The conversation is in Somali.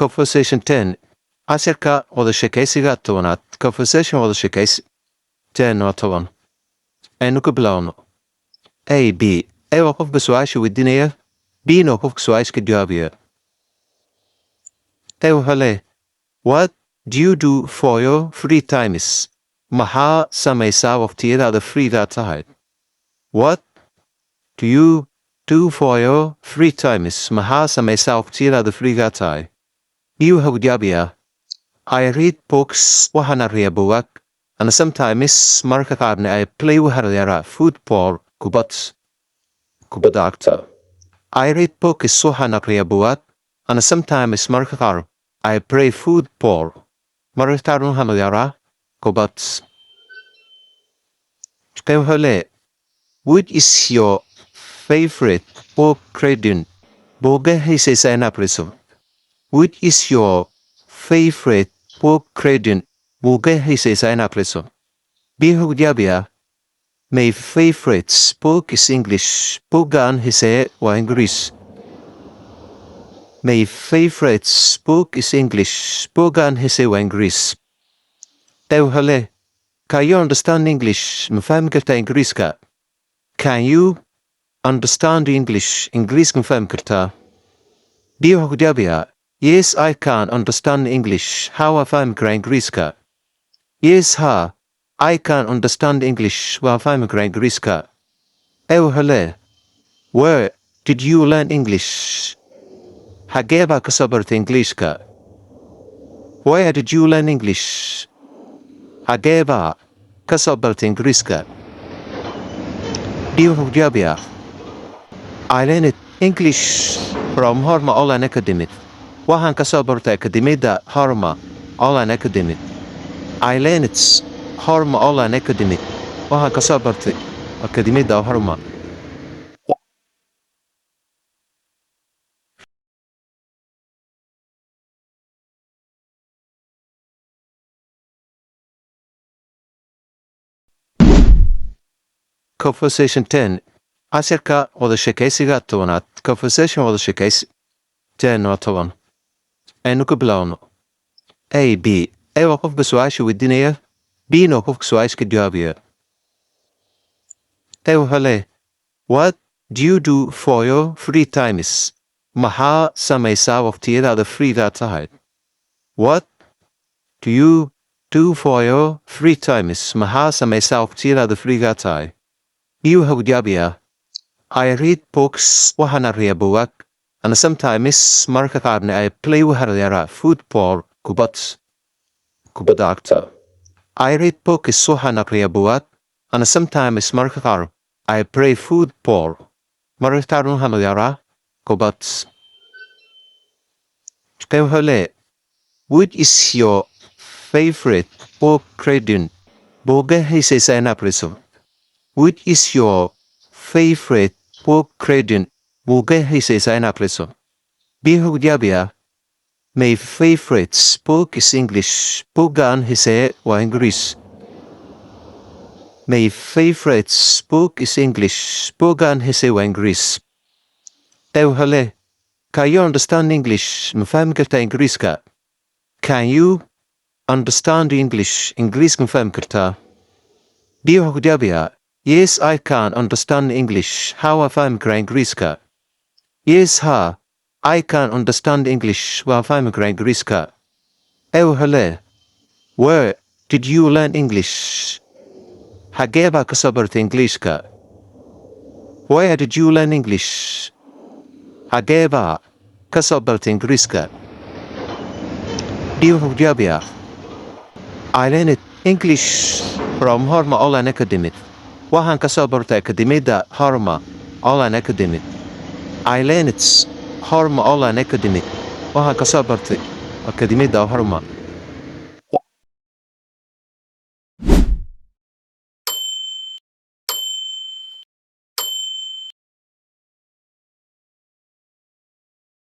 Conversation 10. Acerca wada sheekeysiga tobanaad. Conversation wada sheekeysi 10 waa 10. Aynu ku bilowno. A, B. A waa qofka su-aasha weydiinaya. B na waa qofka su-aasha ka jawaabaya. A wuxuu leeyahay, What do you do for your free times? Maxaa samaysaa waqtiyadaada freedaa tahay? What do you do for your free times? Maxaa samaysaa waqtiyadaada freegaa tahay? B wuxuu jawaabayaa, I read books, waxaan akhriyaa buugaag, and sometimes marka qaarna I play waxaan ciyaaraa football, kubadda cagta. I read books, waxaan akhriyaa buugaag, and sometimes marka qaar I play football, marka qaarna waxaan ciyaaraa kubad. Kan wuxuu leeyahay, What is your favorite book reading? Buugga xiisaysa inaad akhriso. What is your favorite book reading? Buugga xiisaysa inaad akhriso. B wuxuu jawaabayaa, My favorite book is English. Buugga aan xiiseeyo waa Ingiriis. My favorite book is English. Buugga aan xiiseeyo waa Ingiriis. A wuxuu leeyahay, Can you understand English? Ma fahmi kartaa Ingiriiska? Can you understand English? Ingiriiska ma fahmi kartaa? B wuxuu jawaabayaa, Yes, I can understand English. How waa fahmi karaa Ingiriiska? Yes, ha. I can understand English. Waa fahmi karaa Ingiriiska. A wuxuu leeyahay, Where did you learn English? Xagee baa ka soo bartay Ingiriiska? Where did you learn English? Xagee baa ka soo bartay Ingiriiska? D wuxuu jawaabayaa, I learned English from Horma Online Academy. Waxaan ka soo bartay akademiyadda Horma Online Academy. I learned Horma Online Academy. Waxaan ka soo bartay akademiyadda Horma. Conversation 10. Acerca wada sheekeysiga tobanaad. Conversation wada sheekeysi 10 waa 10. Aynu ku bilowno. A, B. A waa qofka su-aasha weydiinaya. B na waa qofka su-aasha ka jawaabaya. A wuxuu leeyahay, What do you do for your free times? Maxaa samaysaa waqtiyadaada freedaa tahay? What do you do for your free times? Maxaa samaysaa waqtiyadaada freegaa tahay? B wuxuu jawaabayaa, I read books, waxaan akhriyaa buugaag, and sometimes marka qaarna I play waxaan ciyaaraa football, kubadda cagta. I read books, waxaan akhriyaa buugaag, and sometimes marka qaar I play football, marka qaarna waxaan ciyaaraa kubad. Kan wuxuu leeyahay, What is your favorite book reading? Buugga xiisaysa inaad akhriso. What is your favorite book reading? Buugga xiisaysa inaad akhriso. B wuxuu jawaabayaa, My favorite book is English. Buugga aan xiiseeyo waa Ingiriis. My favorite book is English. Buugga aan xiiseeyo waa Ingiriis. A wuxuu leeyahay, Can you understand English? Ma fahmi kartaa Ingiriiska? Can you understand English? Ingiriiska ma fahmi kartaa? B wuxuu jawaabayaa, Yes, I can understand English. How waa fahmi karaa Ingiriiska? Yes, ha. I can understand English. Waa fahmi karaa Ingiriiska. A wuxuu leeyahay, Where did you learn English? Xagee baa ka soo bartay Ingiriiska? Where did you learn English? Xagee baa ka soo bartay Ingiriiska? D wuxuu jawaabayaa, I learned English from Horma Online Academy. Waxaan ka soo bartay akademiyadda Horma Online Academy. I learned Horma Online Academy. Waxaan ka soo bartay akademiyadda Horma